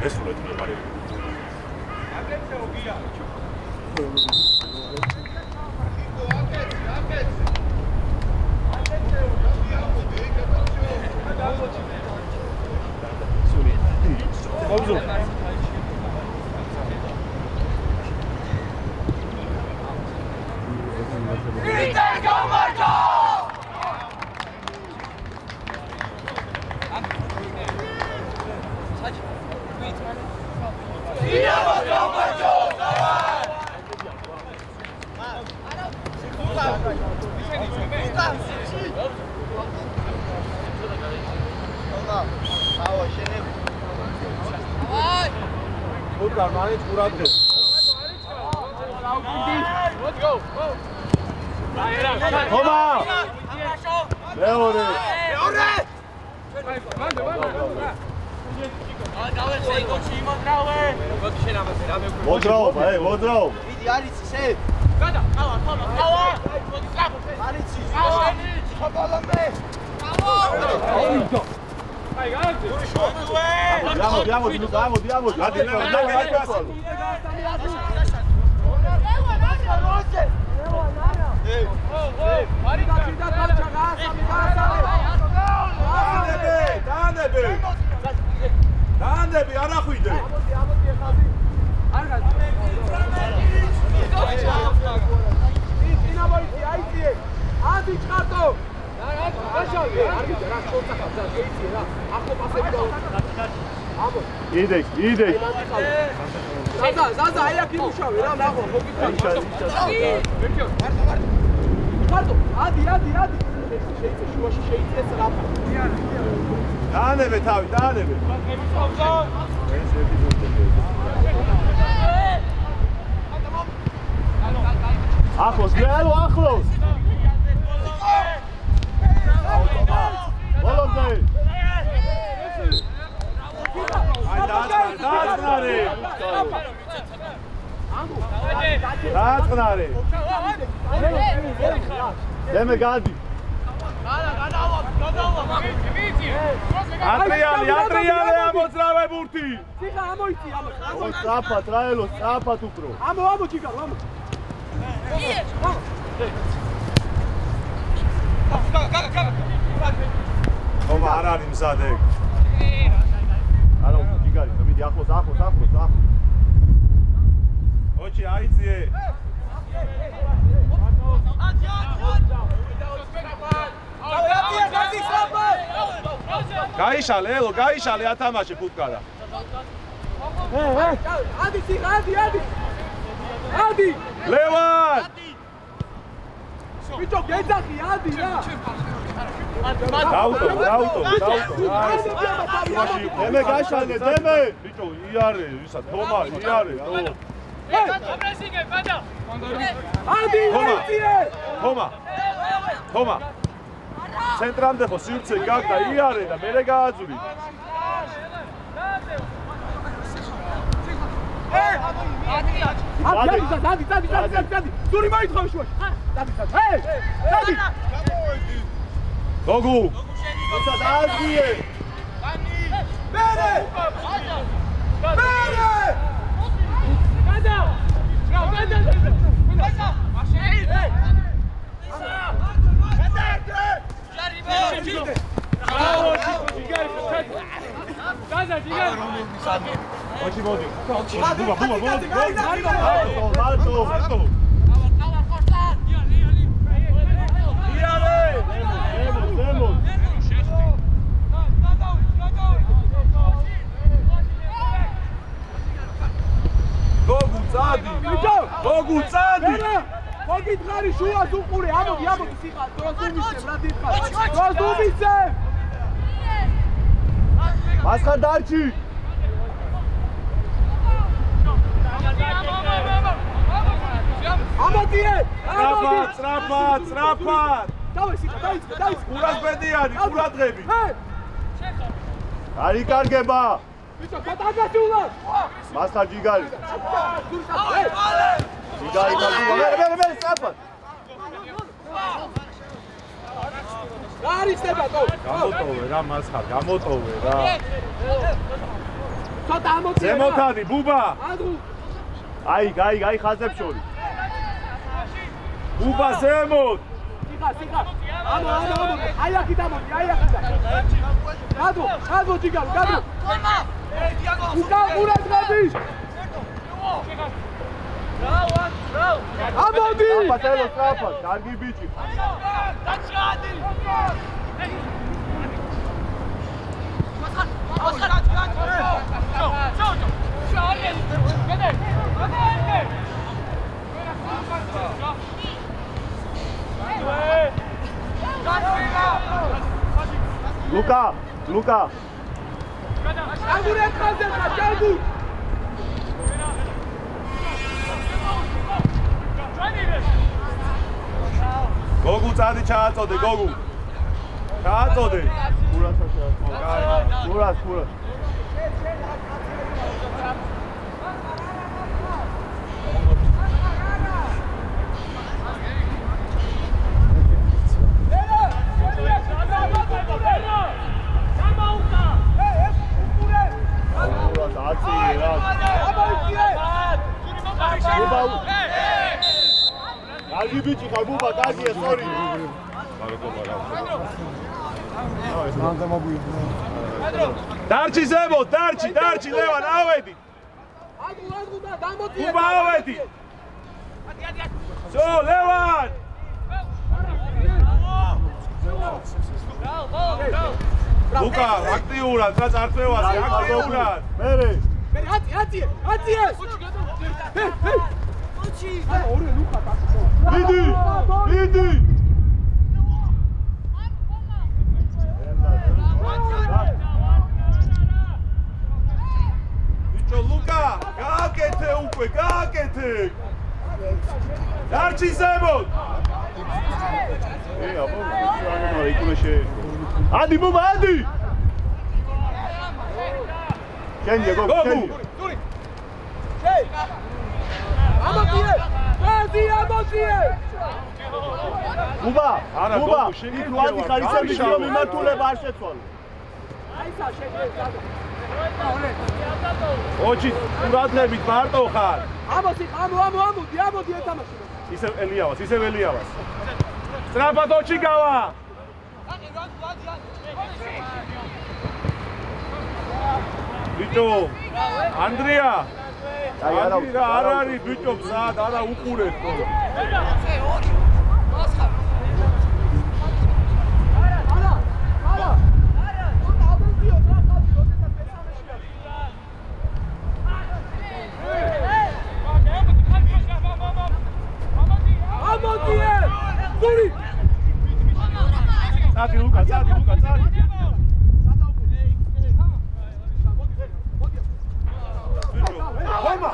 ეს უბრალოდ მიყარი. გაიშალე ელო გაიშალე ათამაშე ფუტკარა ადი ლევან ბიჭო გეძახი ადი რა დაუტო დემე გაიშალე დემე ბიჭო იარე ისა თომა იარე პრესინგე ბადა ადი თომა ცენტრამდე ხო სივრცე გაგდა იარე და მერე გააძური დადი დური მოითხოვე შუაში დადი გოგუ დააზრიე მერე მოგიძღარი შუას უყურე ამოდი სიყა დროს უმისებ რა დითხარ დროს უმისებ მასხან დარჩი ამოდიე წრაფად დავე სიყა დაიწყე ყურას ბედიანი ყურადღები არ იკარგება ბიჭო გადაგასულა მასხან ჯიგარი მე სწრაფად რა არის დებატო? გამოტოვე რა მასხარ, გამოტოვე რა. ცოტა ამოწია. ზემოთანი, ბუბა. აი, ხაზებს შორის. ბუბა ზემოთ. სიხა. ამო. აი აქეთ ამოდი, აი აქეთ. გადო ჯიგარ, გადო. უკან ყურადღები. ამოდი! აპატელო სწრაფად, კარგი ბიჭი. დაჭადი! ლუკა. აგურეთ ხაზზე ხარ, ჯაგუ. გოგუ წადი ჩააწოდე, გოგუ. ჩააწოდე. ფურას. კარგი ბიჭი ხარ ბუბა, კარგია, სორი. დარჩი ზემოთ, დარჩი ლევან, ავედი. აგუ და დამოწია. ბუბა ავედი. ზო, ლევან. ლუკა, აქტიურად, რა წარწევაზე, აქტიურად. მერე. ატიე. ორი ლუკა დაკო. მიდი. ბიჭო ლუკა, გააკეთე უკვე, გააკეთე. დარჩი ზემოთ. აბა, იქნება ადი ბუბა, ადი. შენია გოგო. ამოწია. ბუბა, არა, ბუბა, გოგო, შენ იქ ვადი ხარ ისე რომ მიმართულება არ შეცვალო. აისა შეგვიძლია. ოჩი, ყურადღებით მარტო ხარ. ამოდი ეთამაშე. ისევ ელიავას. სწრაფად ოჩი გავა. ბიჭო, ანდრია. არ არის ბიჭო, სად არა უყურეთ. Წადი ლუკა. ხომა.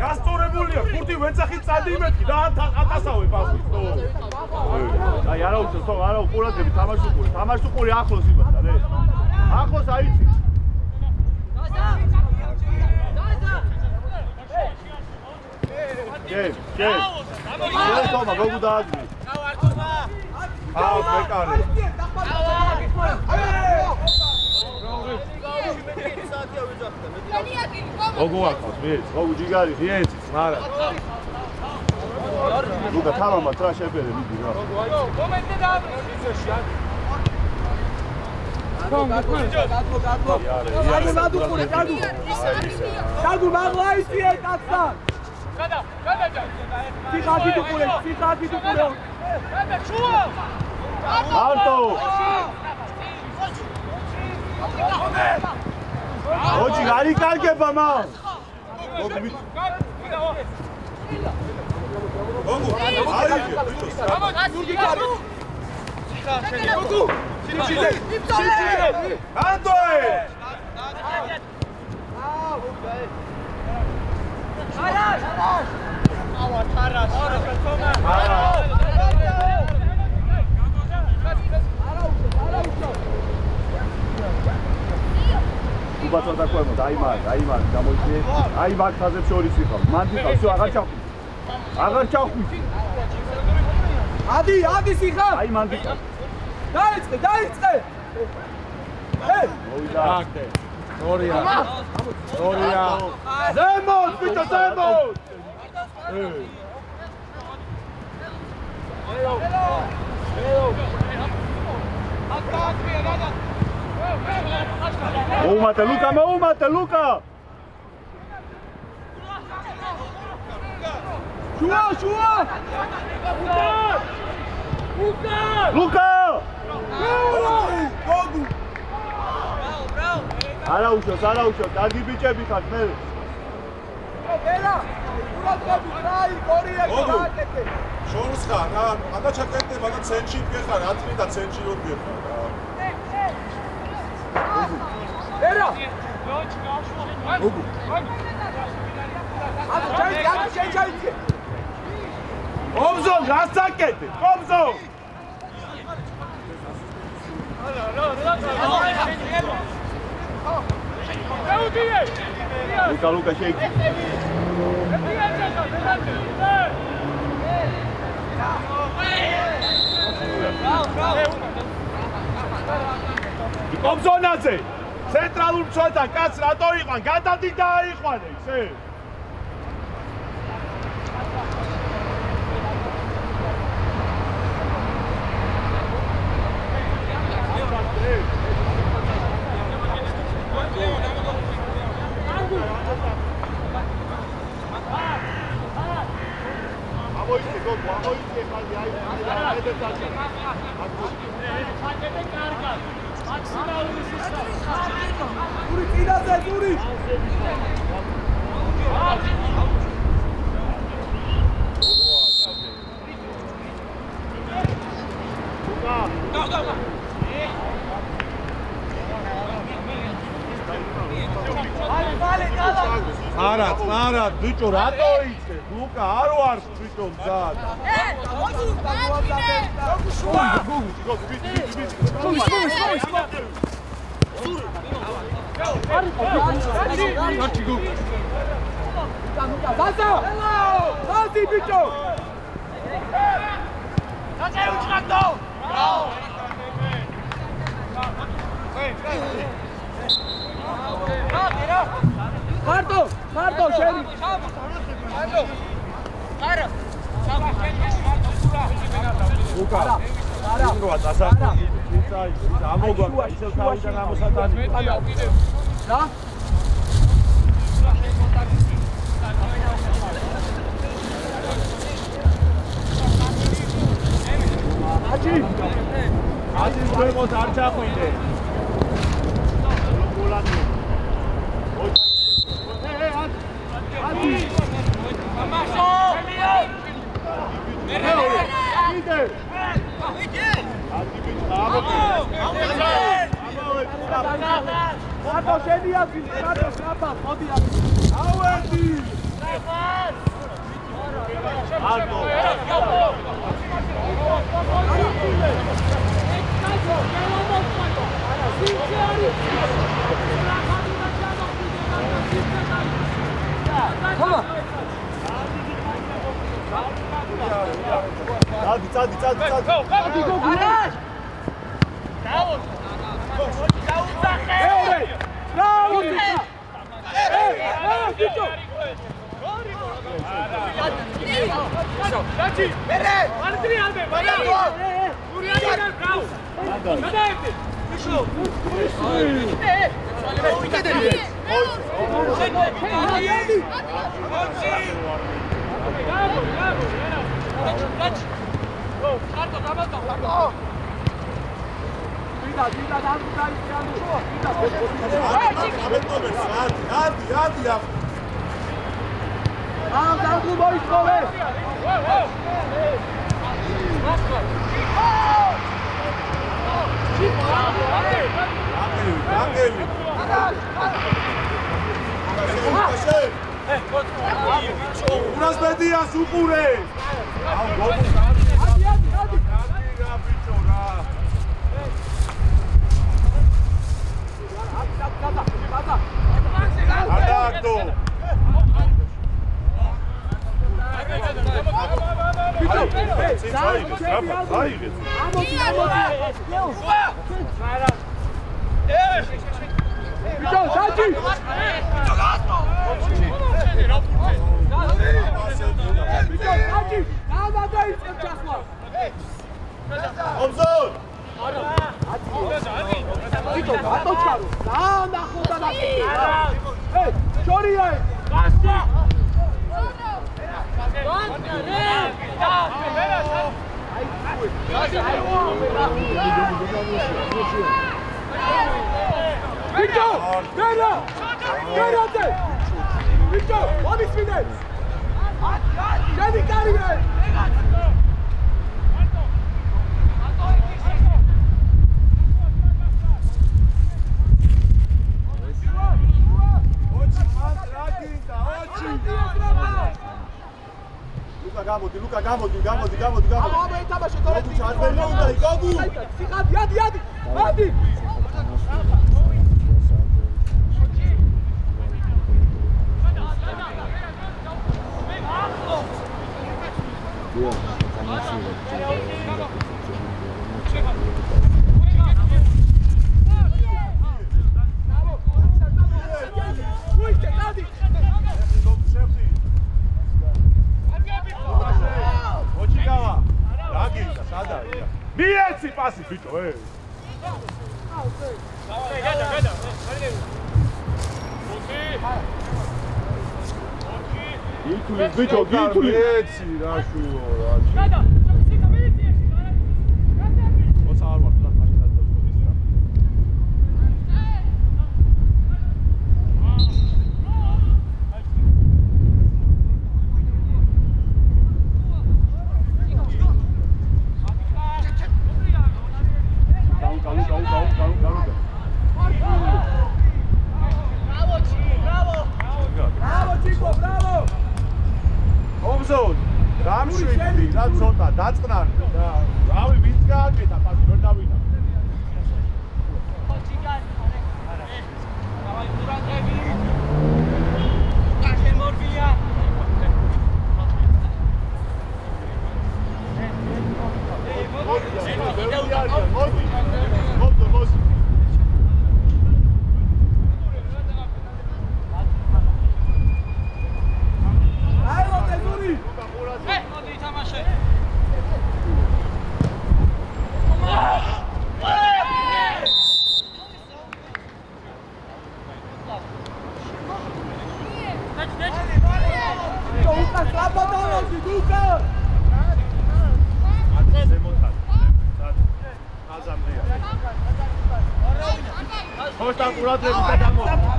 გასწორებულია, ხუთი ვეცახით წადი იმეთქი და ატასავე ბავშვი. აი არა უყურადები, თამაში უყური ახლოს იმასთან, ახლოს აიცი. კე. თომა გოგუ დააგდე. მეკარე. გოგუ აქვს, მის. გოგუ ჯიგარი. იეცის, მარა. ლუკა თამამად რა შეფერე მიდი რა. მომენტე დააბრუნე. Cadê magla isi etsa? Kada. Sixati do pure. Kada chuo. Alto. Hoje gari kalkeba ma. Ubăța de acolo, dai mari, da moite. Ai bag fazem și ori sifa. Mandi, все, agar chau. Adi sixa. Ai mandi. დაიწყე! მოვიდა. ორია. ზემოთ, ბიჭო, ზემოთ! მოუმატე ლუკა! შუა! ლუკა! არა უშოთ, კარგი ბიჭები ხართ მე. ბელა! ურატყობი რაი გორია გააკეთე. შორს ხარ, რა, ადა ჩაკეთდება და ცენტრში გეხარ, ათლი და ცენტრში რომ გეხარ რა. ბელა! ჩაიცე! ომზონ, რას აკეთე? ომზონ! ლუკა შეიქმნა. ომზონაზე! ცენტრალურ მცველთან კაც რატო იყვან? გადადი და აიყვანე, ისე? გური წინაზე გური არა, ბიჭო, რატო იცე? ლუკა, არ ვარ ბიჭო მზად. Salti, bicho! Marto, Sherry! Luca, Ingo, დასახი, ამოგვა, ისევ თავიდან ამოსატანი. რა? აჯი ზემოთ არ ჩახვიდე. გოლანი. აჯი. მამაშო! Marto, შენია Marto, აბა, მოდი აბა. ავედი! Marto! Წადი. არაშ! Unas medidas uqure. ბიჭო, დაჭი! ბიჭო, გასწო! ბიჭო, დაჭი! და დაიწყებ ჩასვლა. ობზორ! ბიჭო, გატოჩქარო. და ნახულდა და. შორია! გასწი! Bicho! Gera! Gera te! Bicho! Onis mine! Jadi kari gre! Luka, gamodi. Აბა, ეთამაშე თორე. ჩარბელი უნდა იგავი. სიხადი, ადი. ადი! მიეცი პასი ბიჭო ითulis ბიჭო გითulis ეცი რაშუო რაში ოცა არ ვარ და მაშინ არ დავსწრები დაწყნარი და რავი ვინც გააკეთა პასი ვერ დავინა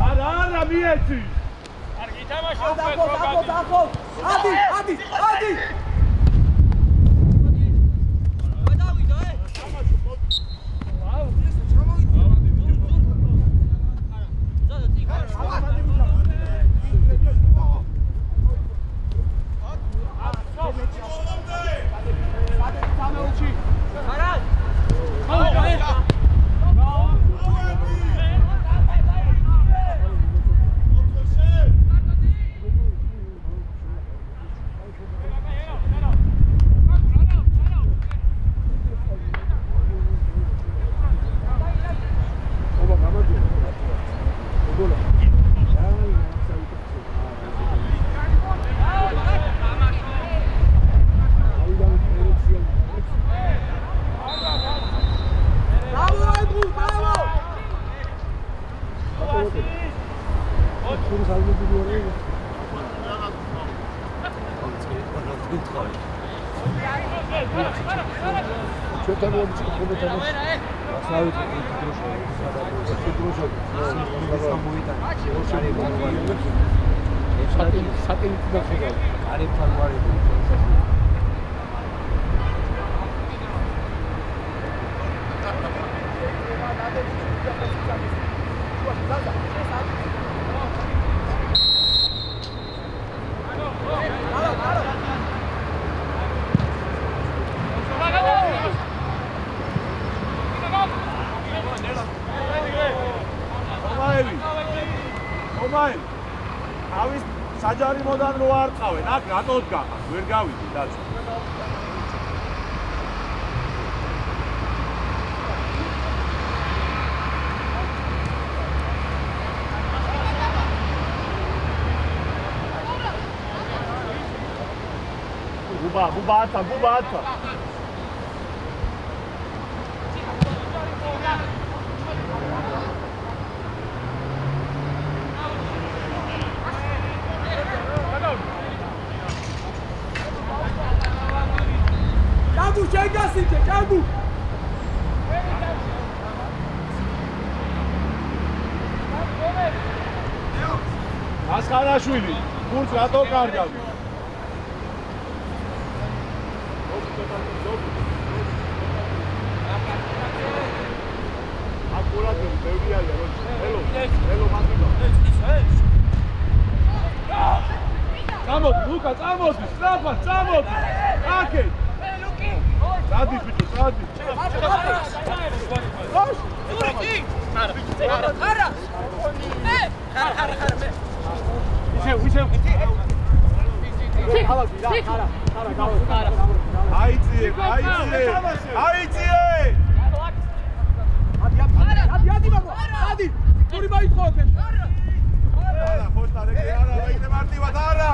არა მიეცი კარგი თამაში დახო ადი ავის საჯარი მოდან რო არ ყავენ, აქ რატოდ გაყავ, ვერ გავიდი დაც. ბუბა ათა. Čabu, čega si te, čabu! ასხანაშვილი, გულს რატო კარგავ? აკურატი, ბევრი არის, ელო, მაგიმა. წამოდი, ლუკა, წამოდი, სწრაფად, წამოდი. აკე. წადი, ბიჭო, წადი. აიციე! ადი მაგო, ადი! თური მაითხოვეთ. არა, ხოთა რეგე არა, ვაიქნე მარტივად არა.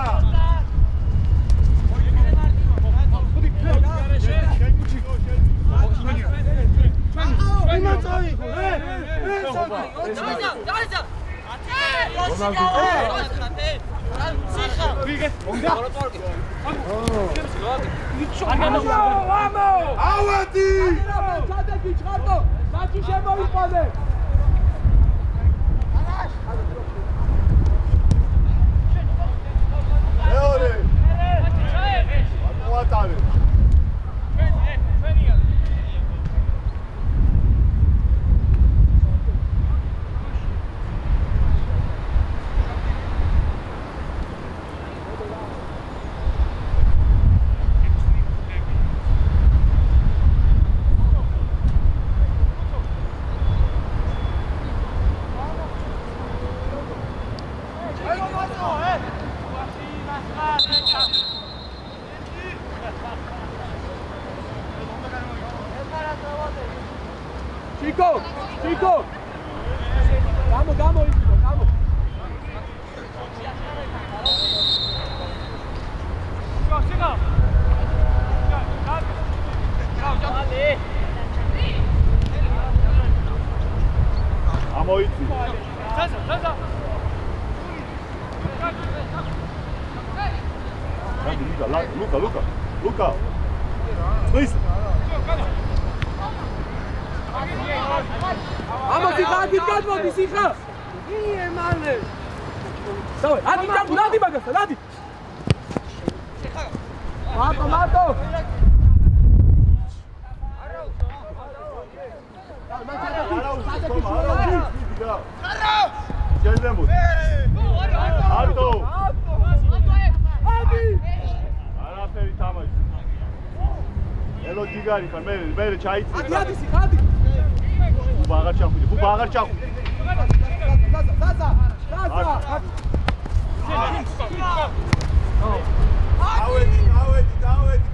ავადი! ჩადები ჩხარტო, საჩი შემოიყვანე. მეორე. მოატარე. Chico! Gamo, Chico. ამოიცი. ლუკა. წვის. ამოდი გადმოდი სიხა. იე მალე. დავე, ადი მაგასთან, ადი. სიხა. მარტო. Gel Arto. Hadi. Araferi tamam. Elo Digari kan mere çay içsin. Hadi hadi. Bu bağır çakı. Zaza. Avedi.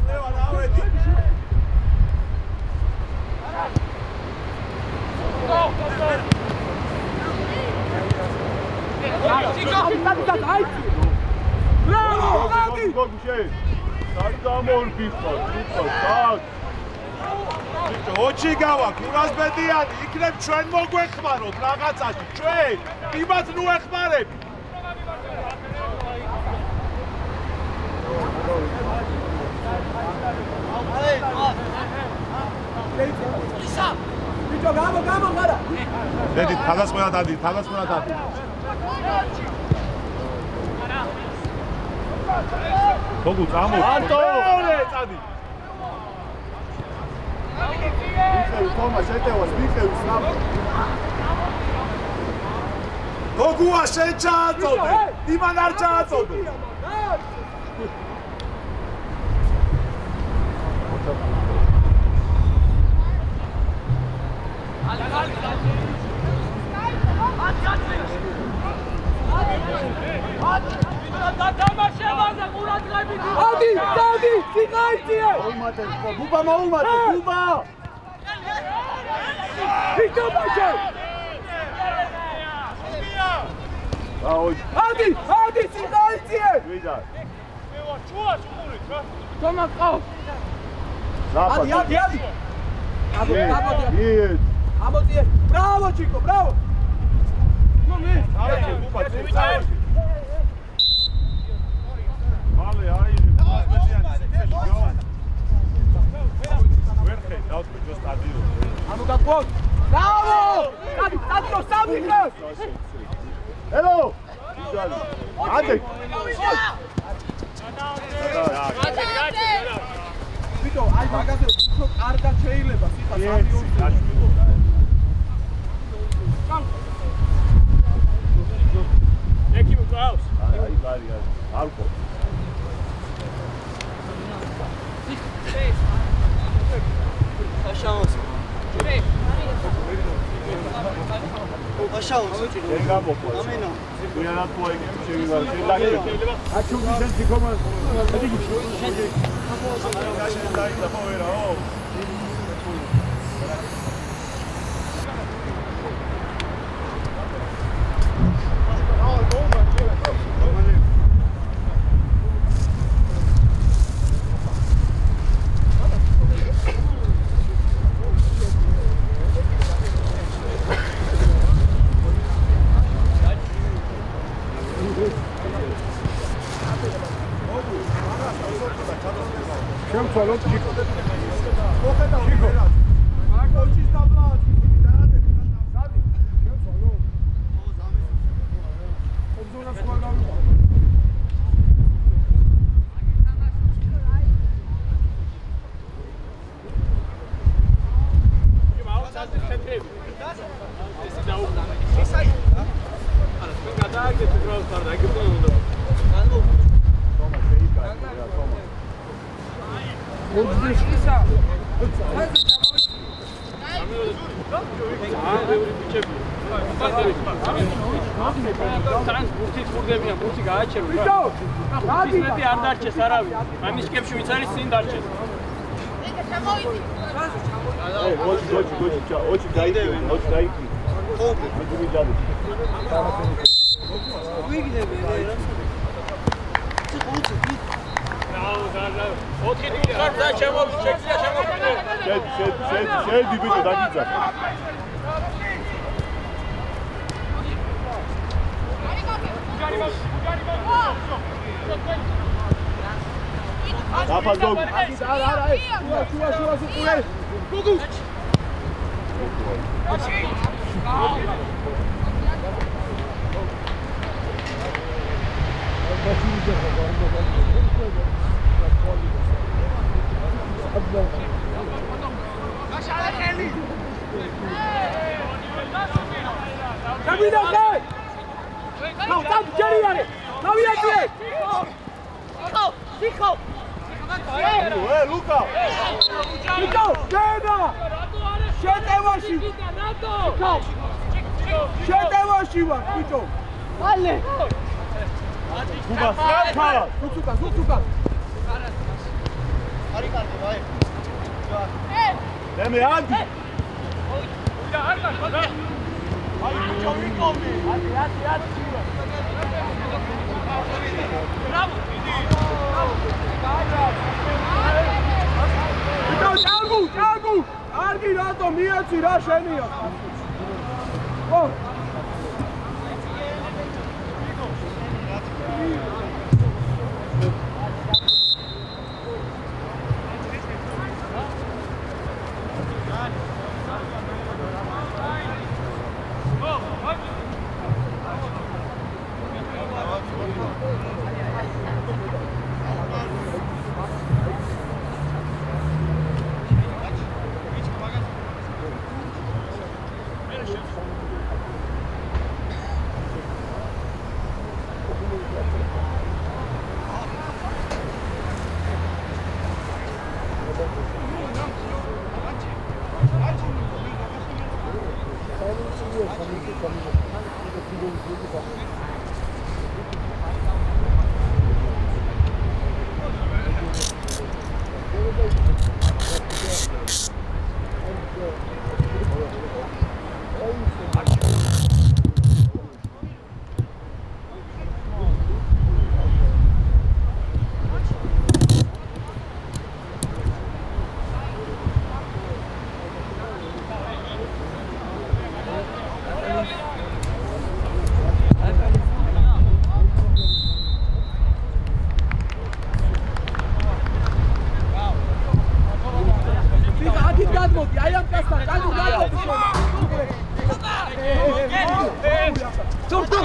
Levan avedi. Bravo, Adi! ოჩი გავა, კურასბედიანი, იქნებ ჩვენ მოგვეხმაროთ რაღაცაში, ჩვენ იმათ ნუ ეხმარებ. ბიჭო, გამო, ხარა. დედი, თავდასხმელად ადი. გოგუ წამო. არტო! წადი. გოგუა შენ ჩააწოდე. იმან არ ჩააწოდე. Adi, სიყაიწიე! ბუბა მოუმატე, ბუბა! ვიტო ბაშო! აოი! Adi, სიყაიწიე! ვიდა? თომა ყავს. Zapad. Adi. Amodie. Bravo Chico, bravo. No me. Vale, aí. Bravo! Sabe! Hello! Ante! Vito, ai მაგაზე უფრო კარგად შეიძლება სიტყვა სამი ეკი მყავს. აი, ალკო. Aşağısı. Aşağısı. Δεν გამოფო. Ამენა. ვიანად მოიგე შევივალ. აჩუ მიზენ თიქომა. შემცვალოთ ჩიკო. ამის კებში ვიც არის წინ დარჩეს. ოჩი დაიდევი, ოჩი დაიდი. მიგული ჯარი. ვიგდები რა. ოთხი თვით ხარ და შემოვიჭე, შედი ბიჭო დაგიძა. Zapad gol. შუა სუყურე. გუგუ. Luka! შეტევაში ვარ, ბიჭო. მალე. Kuba, strata! Სუცუკა. არის კარგი, ვაი. Deme Andi! აი, ბიჭო, ვიკომი! ბრავო! Čagu! Argi rato mijeci rašenija.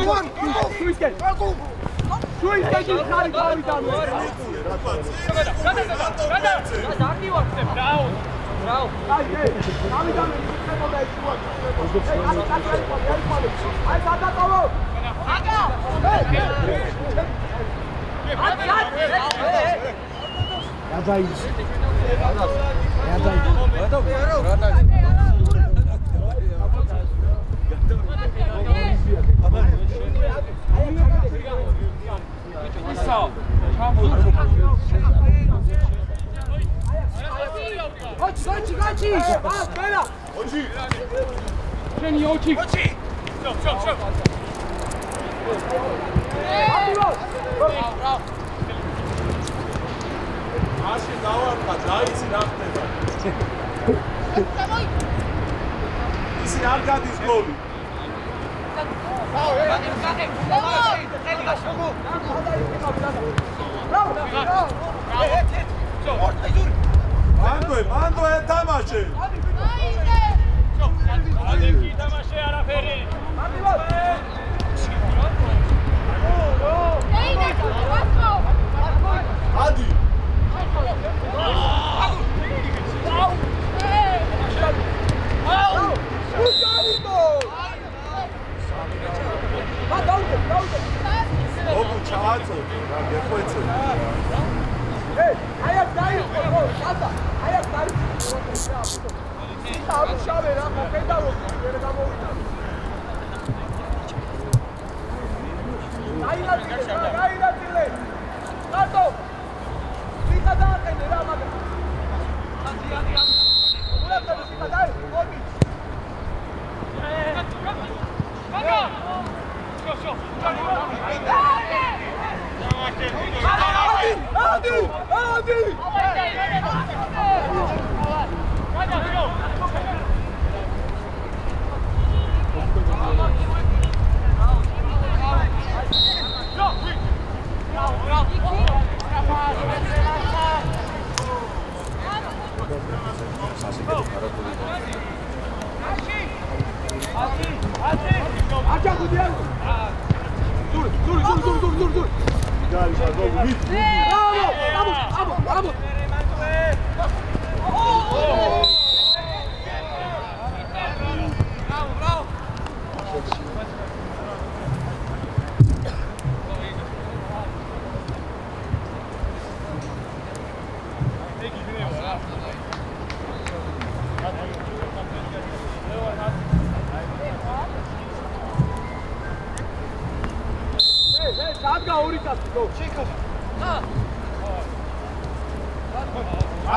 შუისკენ შუისკენ ხარი თავიდან ისინი არ გადის გოლი. მანდო ეთამაშე. ადეკი თამაშე არაფერი. ადი. ოგუ ჩააწო, რა გეხვეწე. აიაც დაიწყო, ხადა, აიაც დაიწყო. ამ შავე რა მოხედავო, ვერ გამოვიდა. გაინაცილე. ხატო. ვიღა დააყენე რა მაგა. ადი. ულაბდა ვიღა დაიწყო, მოდი. მაგა. შო. ადი.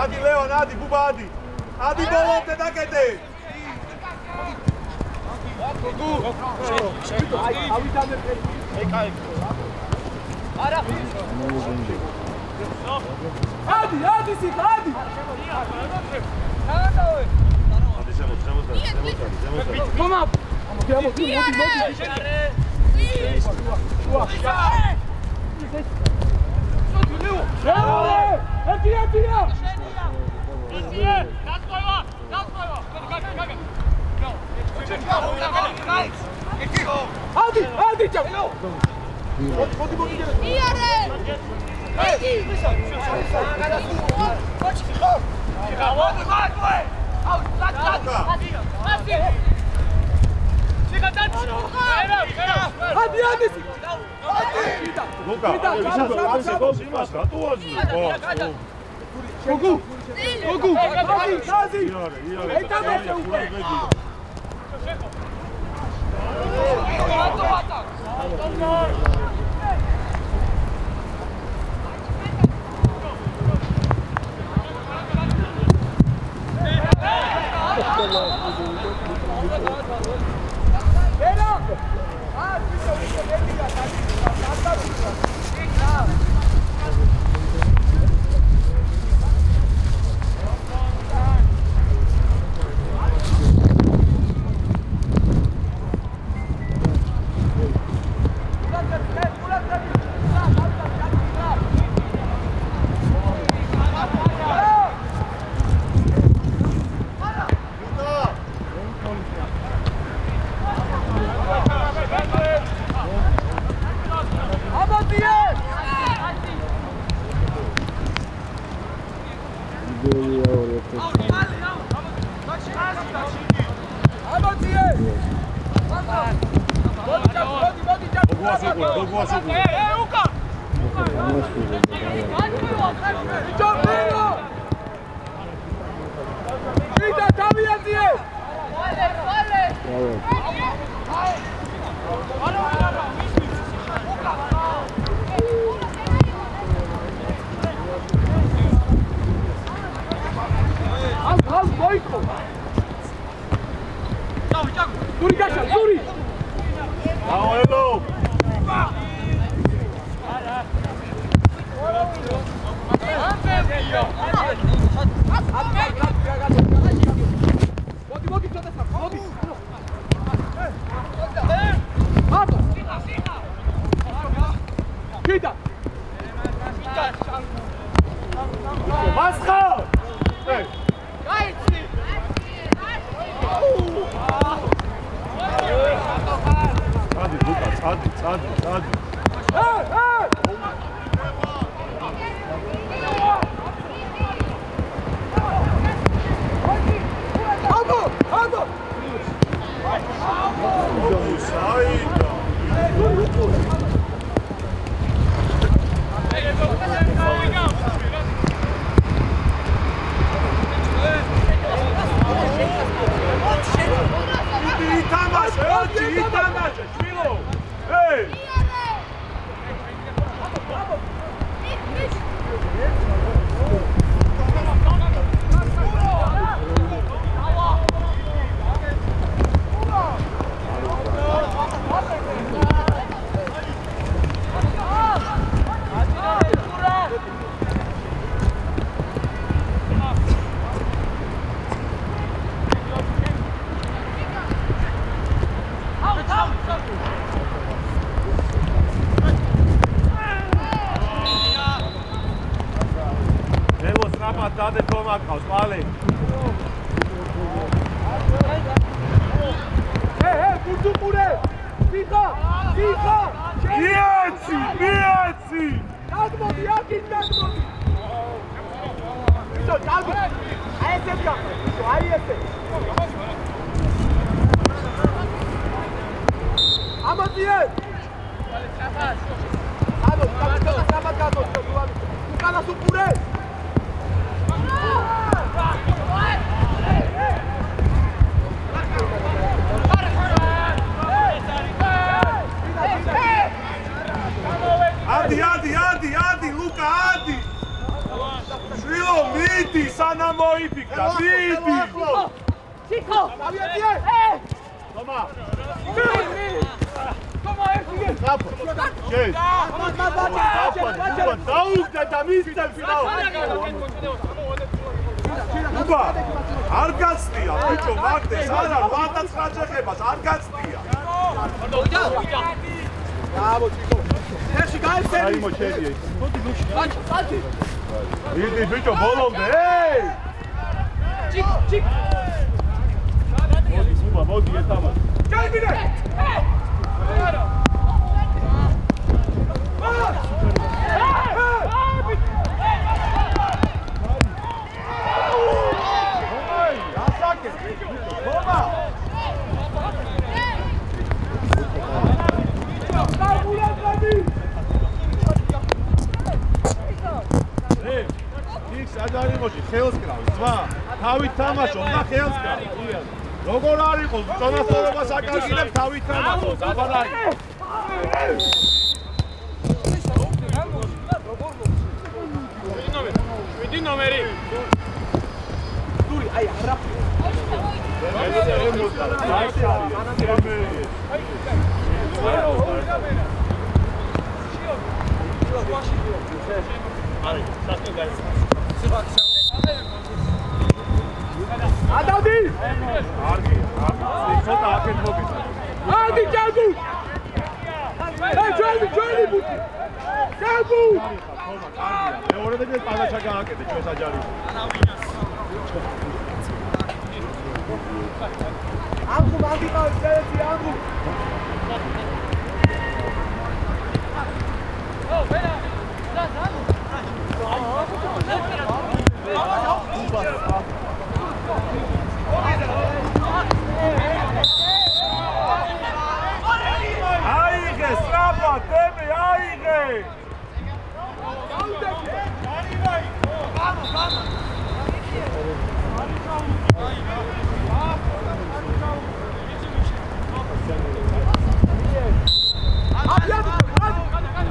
ადი ლეონ, ადი ბუბა ადი. ადი ბოლომდე დაკეტე. ადი სიკა, ადი. ადი შემოწ. მომა. მოდი. Ади, чав. Моди. Иаре. Эки.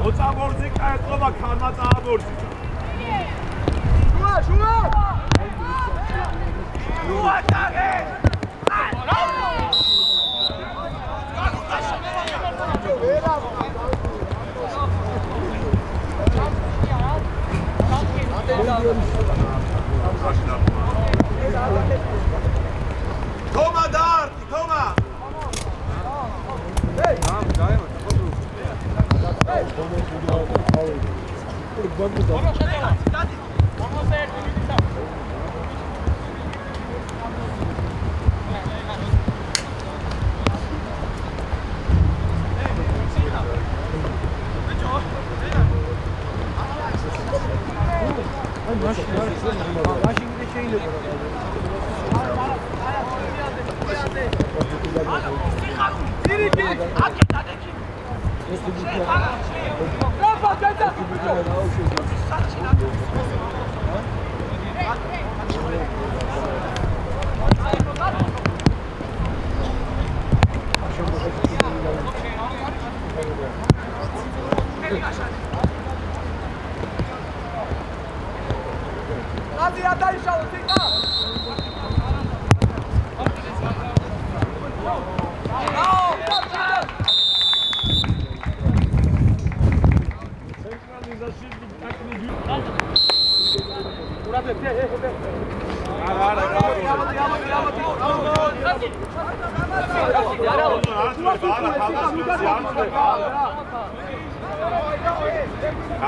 მოწამორძი კაეთლობა ქარმა წააბორძი. შუა! შუა დაგე! თომა დაარტი, თომა!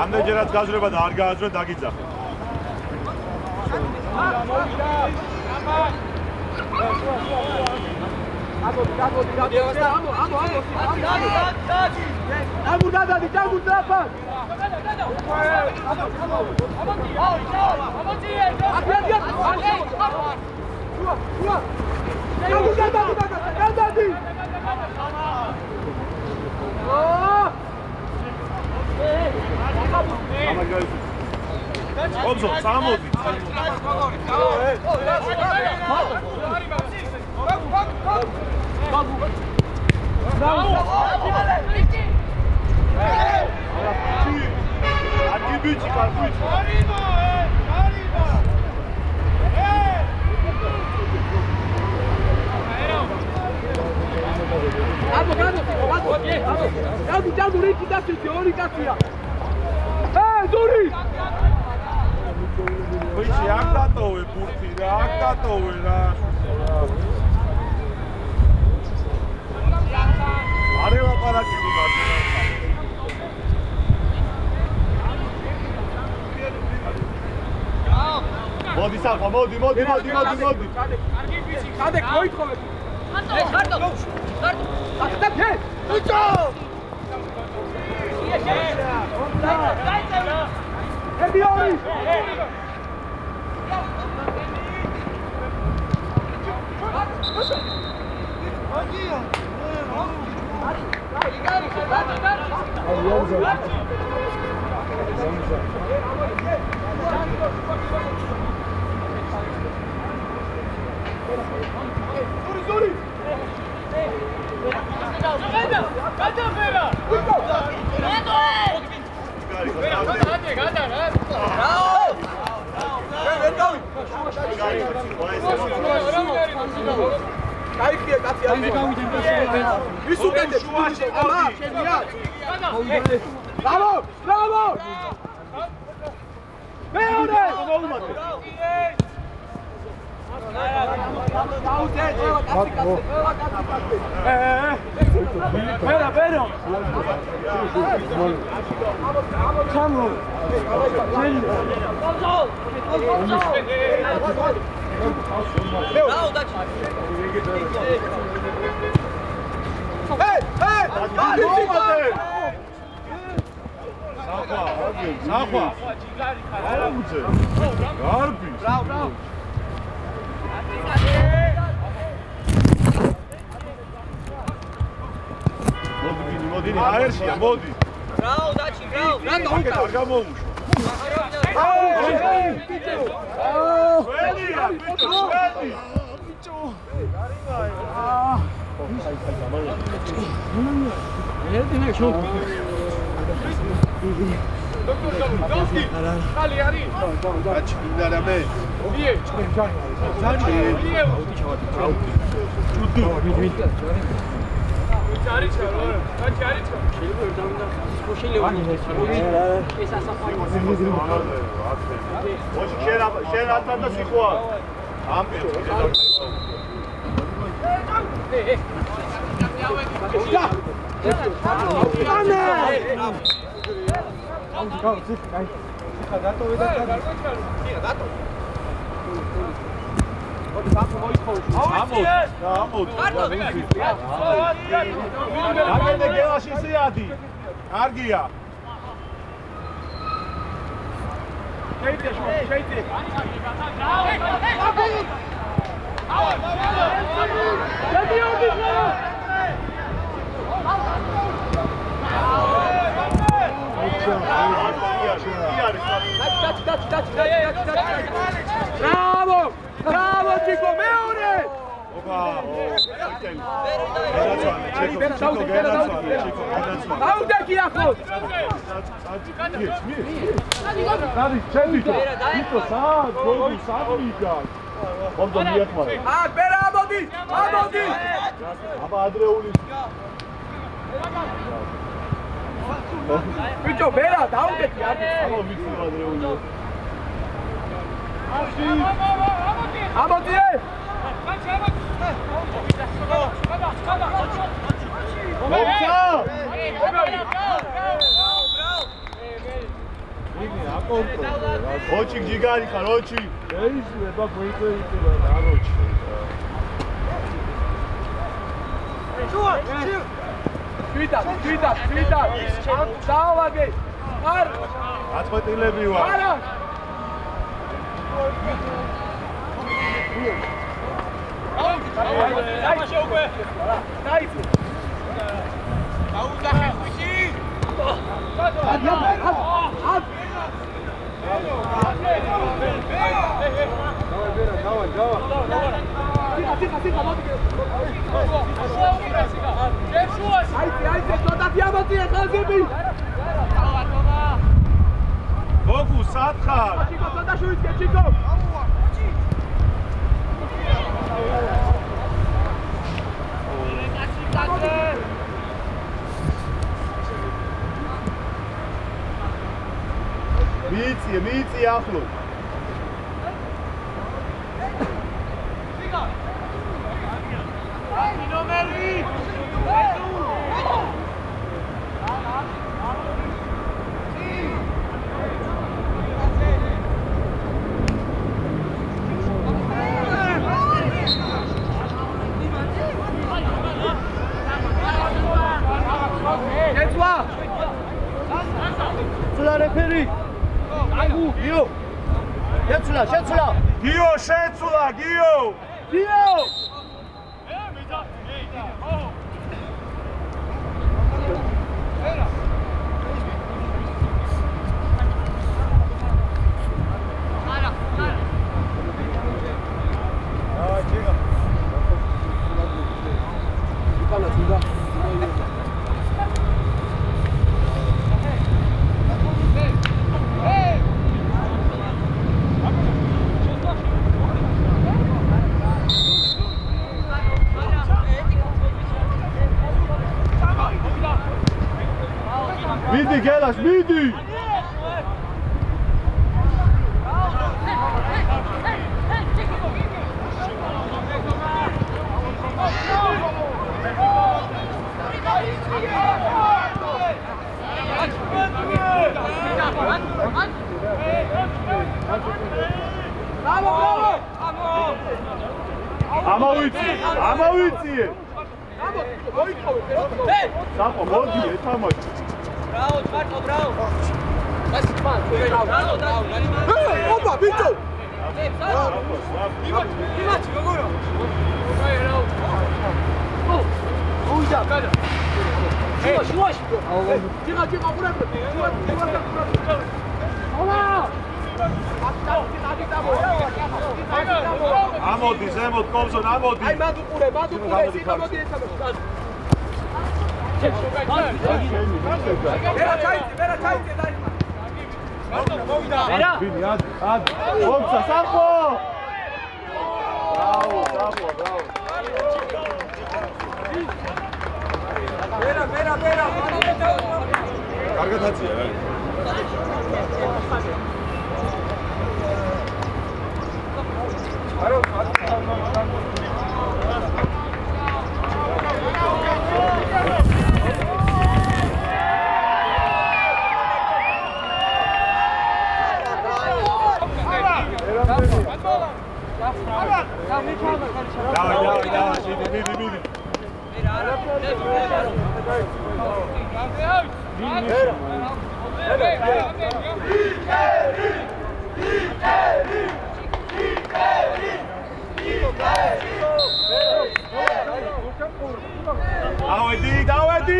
ამდენჯერაც გაზრება და არ გააზრე დაგიძახე. ობზო, წამოდი. Aqui bici, carbuici. Gado, Ricky, dá seu senhor e Garcia. Duri! Bici, აქ დატოვე ბურთი რა, აქ დატოვე რა. არ ელაპარაკი გიგარდა. მოდი საფა, მოდი. კარგი ბიჭი, ხადე მოითხოვე. ხარტო. აკეთე. უჭო! Ebiori! Modini, aerșia, Modi. Bravo, Daci, bravo. არ გამოუშვა. ვენია, ბიჭო, ვენი. Bravo! Bravo, Chico, meore! Aude ki ახო! ბერა ამოდი! ამოდი! აბა ადრეული ბიჭო, ბერა, დაუგეთი არის. აბა ვიცი ადრეული ამოდი! როჩი ჯიგარი ხარ, როჩი. შეიძლება გვიყვება რა როჩი. ვიდა. დავაგე. არ. აწყვეტილები ვარ. არა. თამაში უკვე. დაიწე. დაუძახე ხუში. გოგუ სათხარ. მიიწი ახლო. შეცვლა. გიო შეცვლა, გიო. მიდი გელას, მიდი! ამავიწიე! საფო, მოდი, ეთამაში. Bravo, Marco, bravo. Opa, bicho! Imagine, gogoro. ამოდი ზემოთ კობზონ ამოდი აი მანდ უყურე ისინი მოდი ესაბა ვერა ჩაიწე დაიხმა ბინი ად ოფცა საფო ბრავო ვერა კარგად აცია რა დავედი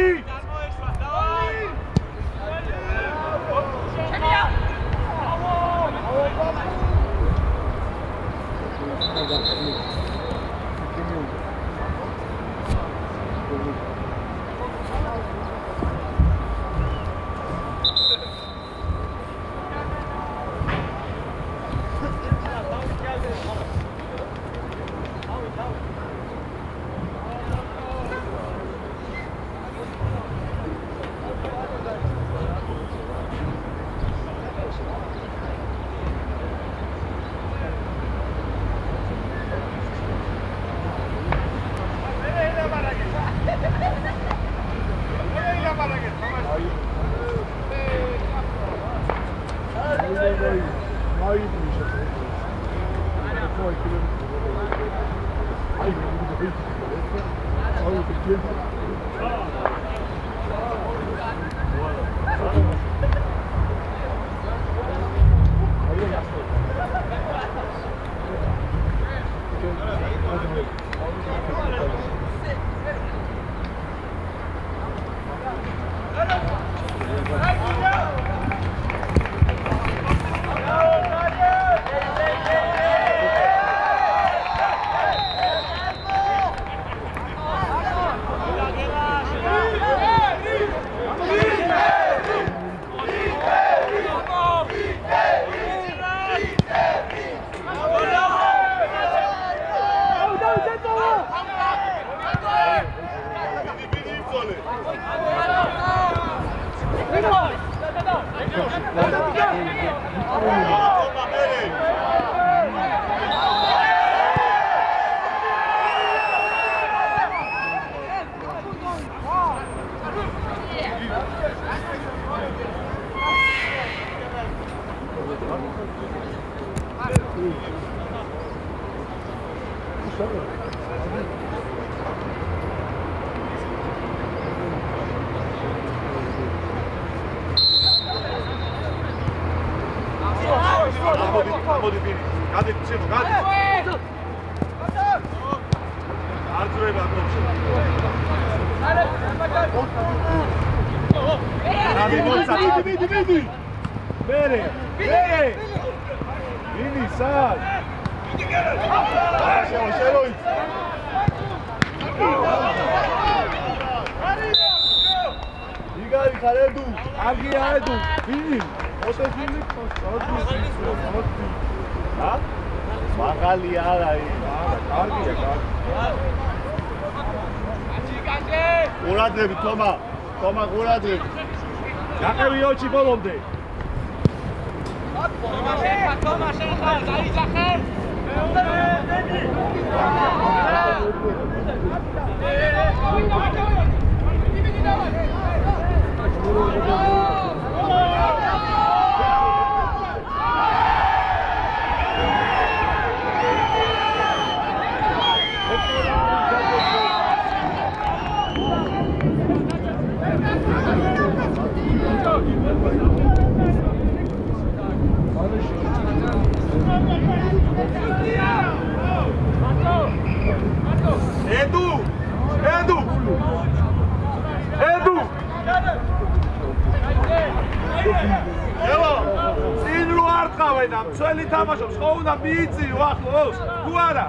ყურადღებით თომა ყურადღებით გაყევი ოჩი ბოლომდე თომა შეხარ დაიძახე Edu! მცველი თამაშობს, ხო უნდა მიიწიო ახლოს, თუ არა?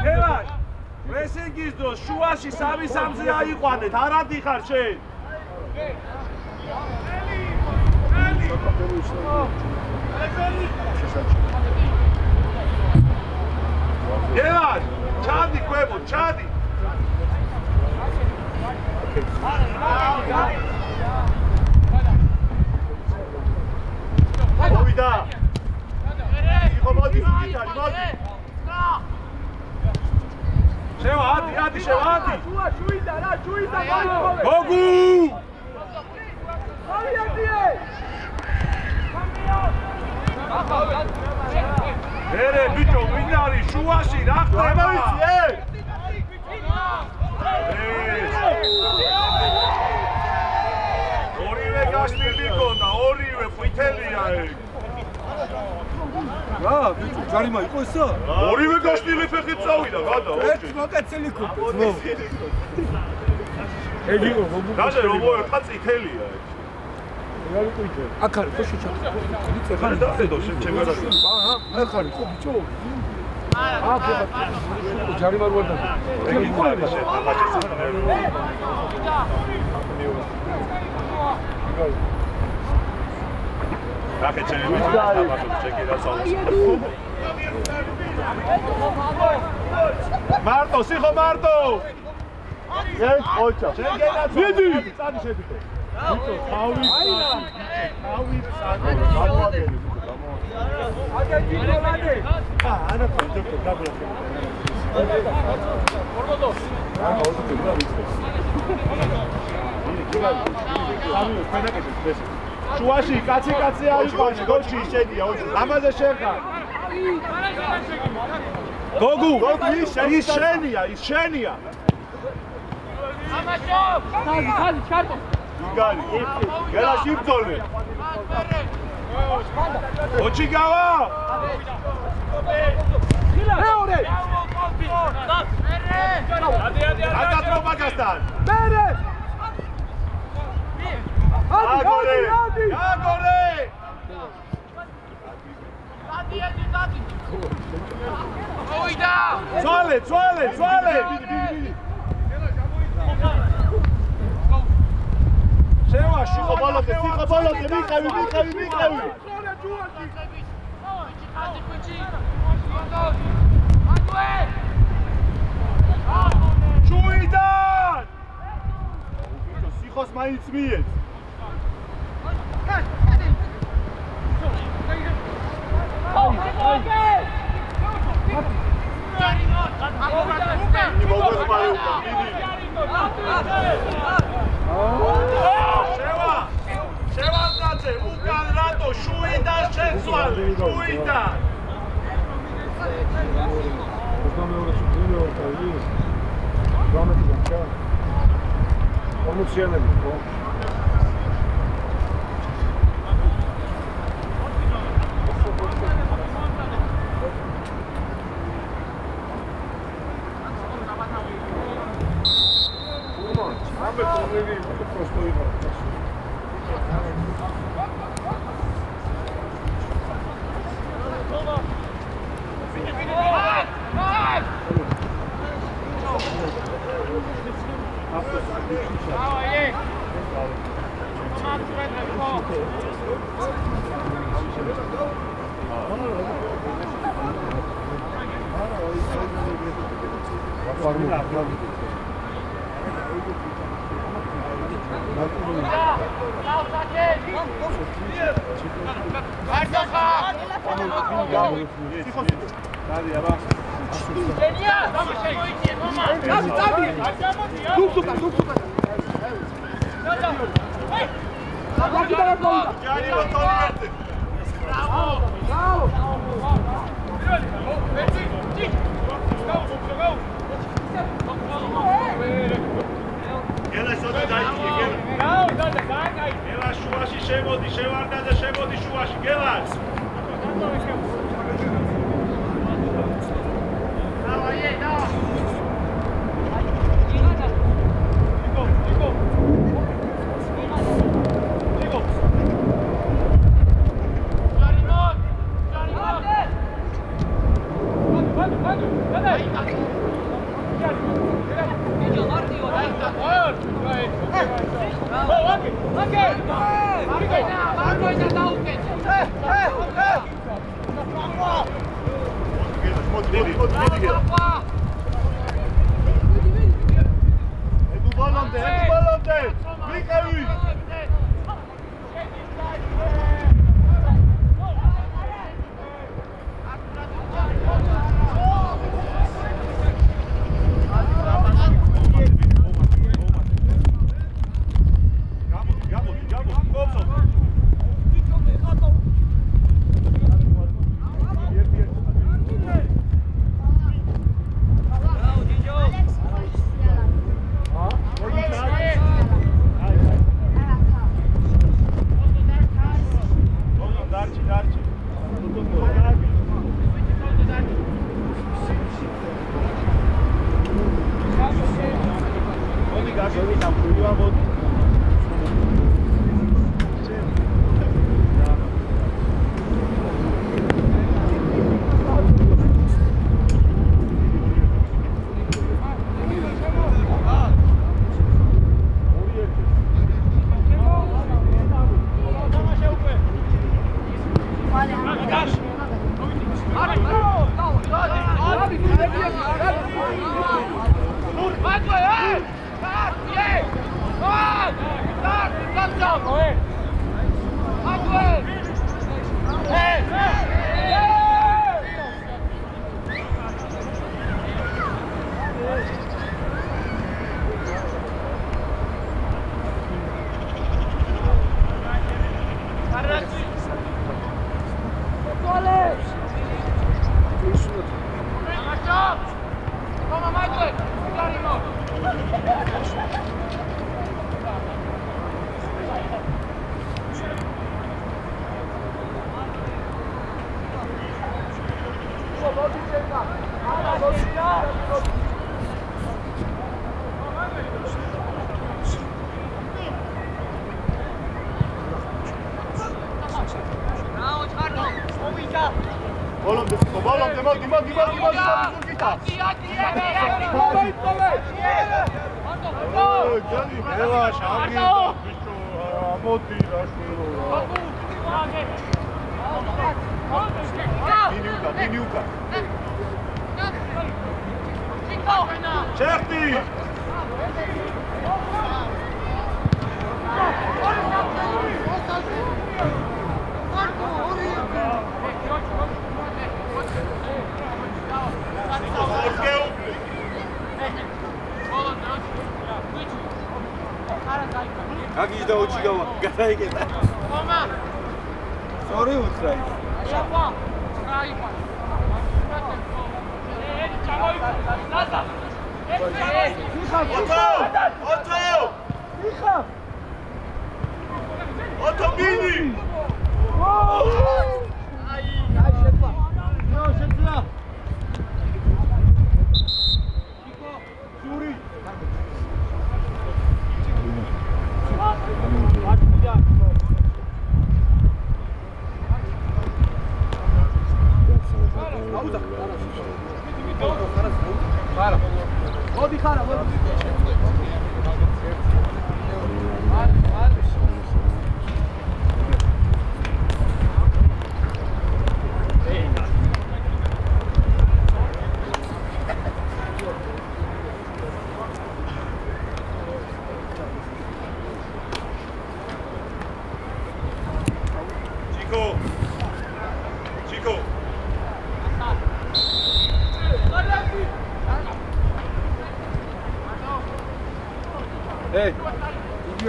გელაშ პრესინგის დროს შუაში 3-3-ზე აიყვანეთ, არ ადიხარ შენ. გელაშ, ჩადი ქვემო, ჩადი. მოვიდა. იყო მოდი, გიტარი, მოდი. შევა, ადი, შევა, ადი. შუიდა რა, შუიდა. გოგუ! ერე ბიჭო, ვინ არის შუაში რა ხდება? ორივე გაშლილი გონდა, ორივე ყვითელია ეგ. რა, ბიჭო, ჯარიმა იყო ესა? ორივე გაშლილი ფეხით წავიდა, გადა. ერთი მოკაცელი ქუპე. ეგ იყო, დაჟე რომ მოერთა წითელია ეგ. აქ არის ხო შეჩატა. ხარ დაწედო ჩემგარად. აქ არის ხო ბიჭო? აქ ჯარიმა რო არ და. ეგ იყო შენ ახაჭის. რაკე ჩემი თამაშობ ჩეკირა საუბრობს. მარტო, სიხო მარტო. ეს ოჩა. შენ გენაც მიდი. წადი შედიკო. შუაში კაცი აიყვანე, გოჩი შენია, ამაზე შეხარ. გოგუ, ის შენია, ის შენია. ხალი, ჩარტო. იგარი, გელაში ბძოლე. ოჩი გავა. მეორე. აკატრო მაგასთან. მერე. აგორე. დადი. მოიდა. ძვალე. შევა, შეხო ბოლოზე, მიყევი. ჩუიდან! სიხოს მაინც მიეც. შევაზრაცე, უკან რატო შუიდან შეცვალე, შუიდან.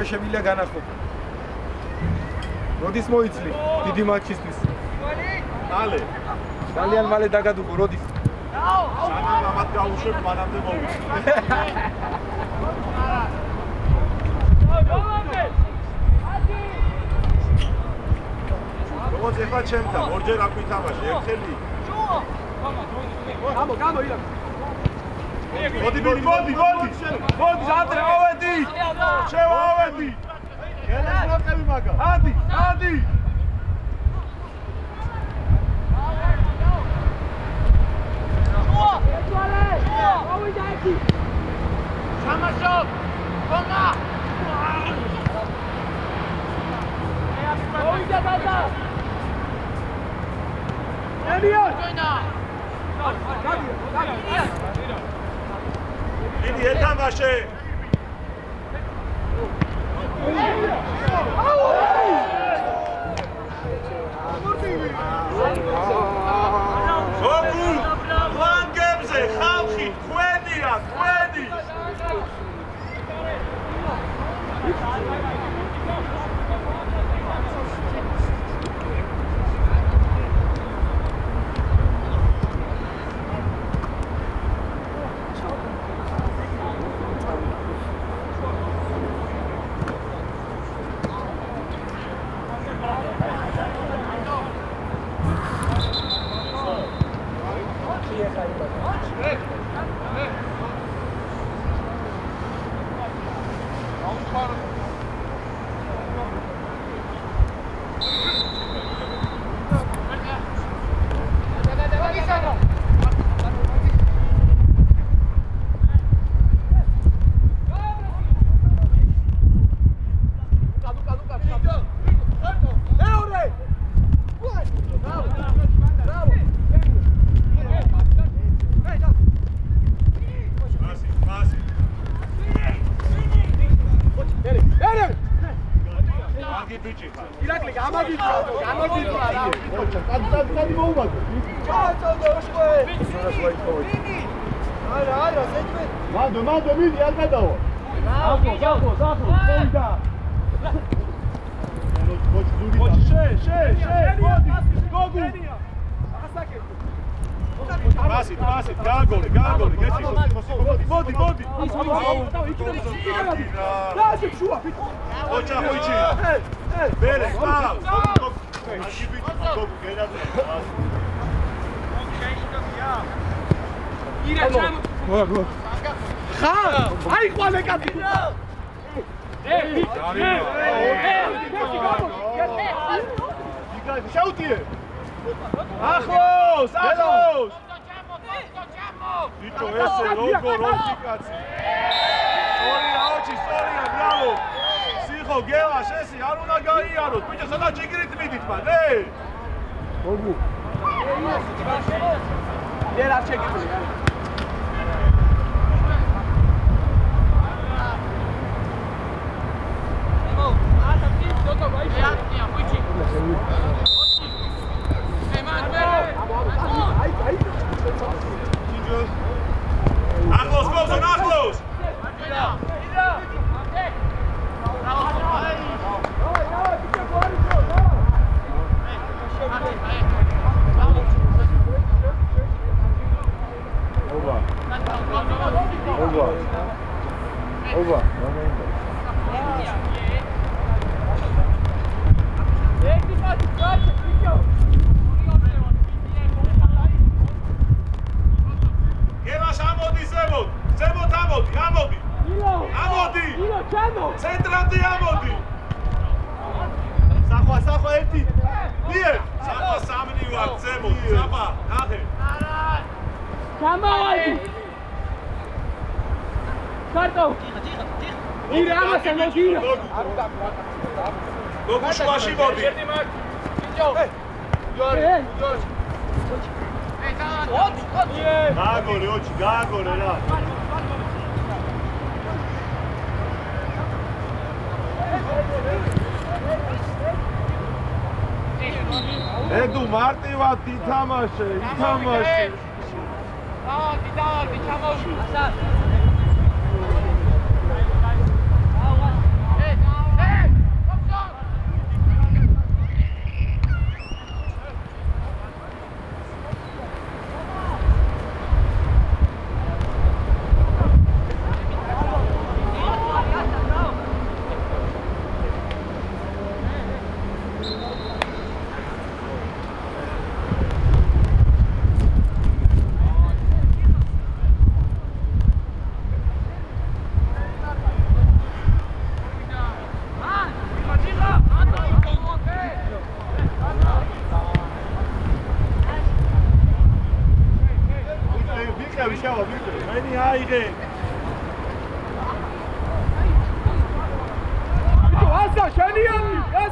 შეგვიძლია განახო. როდის მოიცლი დიდი მატჩისთვის? მალე. ძალიან მალე დაგადუღო, როდის? სანამ ამათ გავუშვებ, მანამდე მოვიცლი. როგორც ეხლა ჩემთან, ორჯერ აქ ვითამაშე, ერთელი. გამო ირაკ. მოდი, ანდრე, ავედი! შევავედი! გელეს მოყევი მაგა. ადი! შუა! ავიდა ერთი! სამაშო! ხომა! დიდი ეთამაშე. გოგულ ფლანგებზე ხალხი ხვედია, ხვედი. Mando, vidi, al pedalo. Pasi, gagoli, geći. Vodi. Hoća ići. Bere, stav. Ai, quale capito? Šauti! Ahlos! Dičo, ese, logo, ročikaci. Sorija, oči, bravo! Siho, gela, šesi, Aruna ga i Arut. Piće sada će igrit vidit, pa, ne! Mogu. Gela će igrit. Ahlos, Kozon, Ahlos! Over. Gelaš amodi zebot amodi. Centrandi amodi. Saxo erti. Niye? Saxo samni var zebot. Saxo, nahe. Kamai. Karto. Ire amasan mogino. Gogu shvashi modi. Gagore, ra. Edu martiva ითამაშე. Დავადი, ჩამოვში.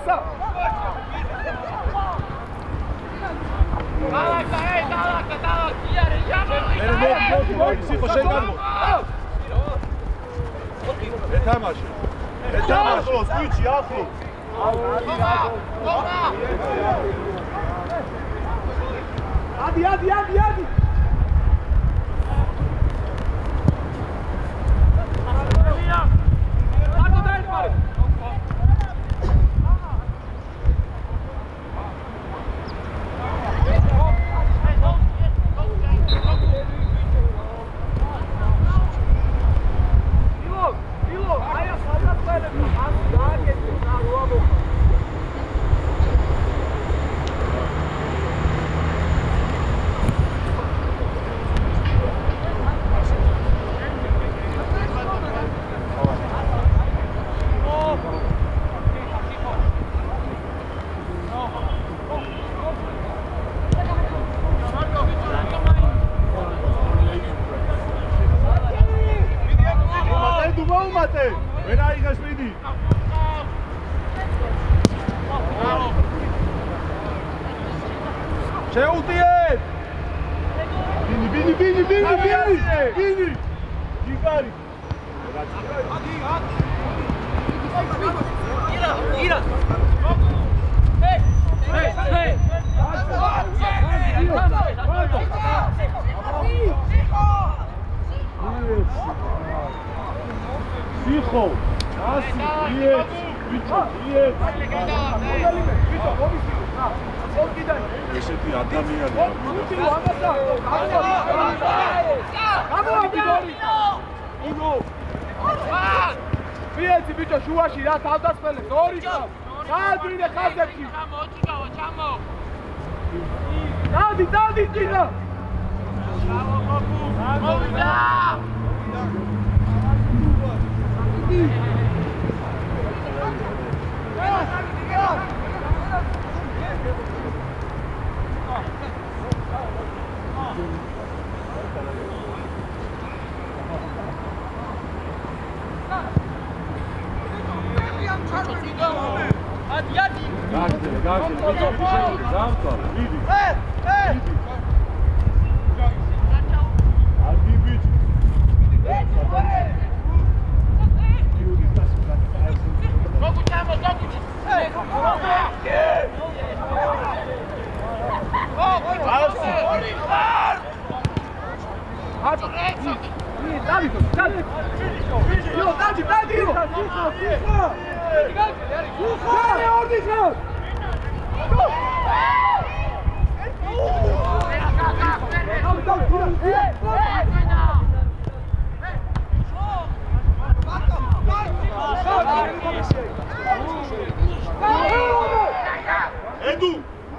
ასა. სიხო შენ გადმო. ეთამაშე. ეთამაშო, სვიჩი ახლო. ადი. არტო დაიხარე. შეუტიეთ! ბინი! გიგარი! ირა! სიხო! ასი! იეთ! ბიჭო! იეთ! ესეთი ადამიანია. ვიეცი ბიჭო შუაში რა თავდასხმელებს ორი ხალ. დააძრინე ხაზებში. ჩამო. დადი წინა. მოვიდა.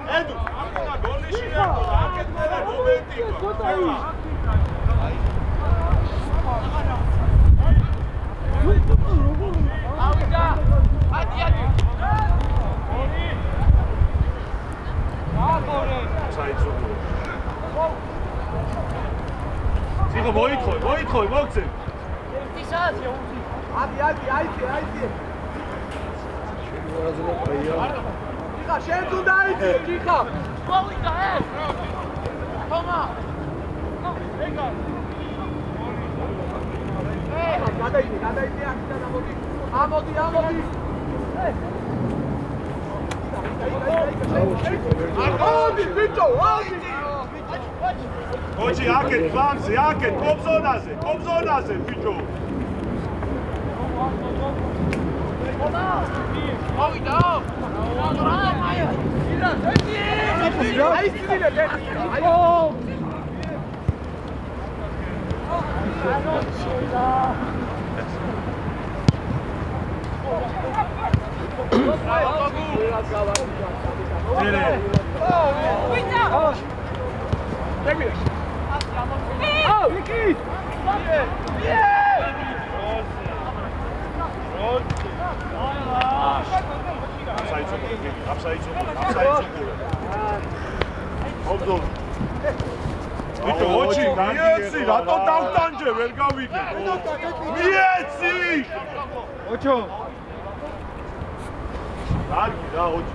Edu, goli შეაწყო, აკეთებდა მომენტი. სიხო მოითხოვე, მოგცე. ადი. იხა, შენ თუ დაიწი, იხა. მოვიდა ეს. თომა. ეგა. გადაიდი აქედან ამოდი. ამოდი. ამოდი, ბიჭო, ამოდი. ოჩი, აქეთ, ფლანგზე, აქეთ, კობზონაზე, ბიჭო. მოვიდა. Vito, oči, mieci, rato davtanđe, ver ga vidi. Mieci! Očo! Dargi, da, oči.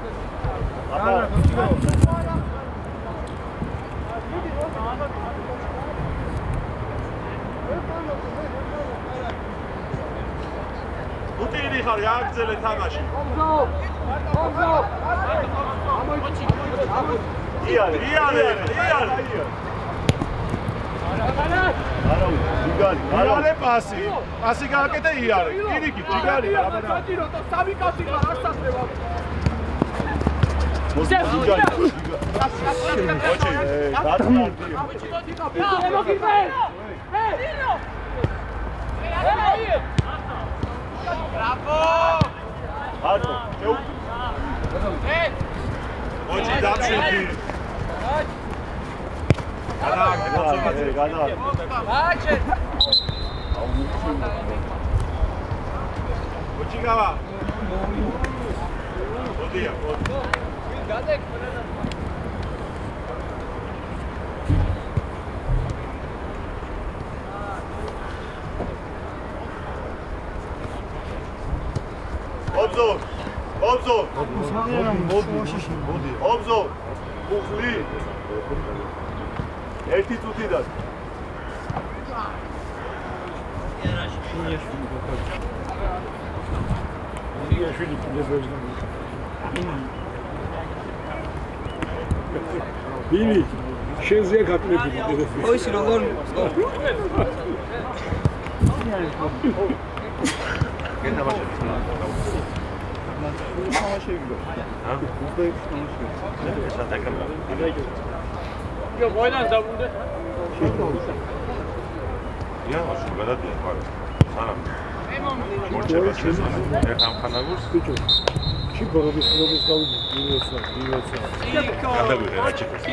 უტირი ხარ, გააგრძელე თამაში. იარე. არა, ჯიგარი, იარე პასი. პასი გააკეთე იარე. პირიქი, ჯიგარი. საჭირო და სამი კაცი ხარ, არ სასწრება. ოჩი დამშვიდი. გადა. ოჩი გავა. ოდია. გადეკ ობზორ. ობზორ. უხლი. ერთი წუთიდან. ბილი შენზეა გაკლებული. ოისი როგორ იო მოედან ზაბუნდე ია მაშინ გადადიან ხარ სანამ მორჩება შესანა ერთამ ხანაგურს ბიჭო ჩიბორობის ხილობის გავიდი დილოცა გადაგვიღე რა ჩიქოს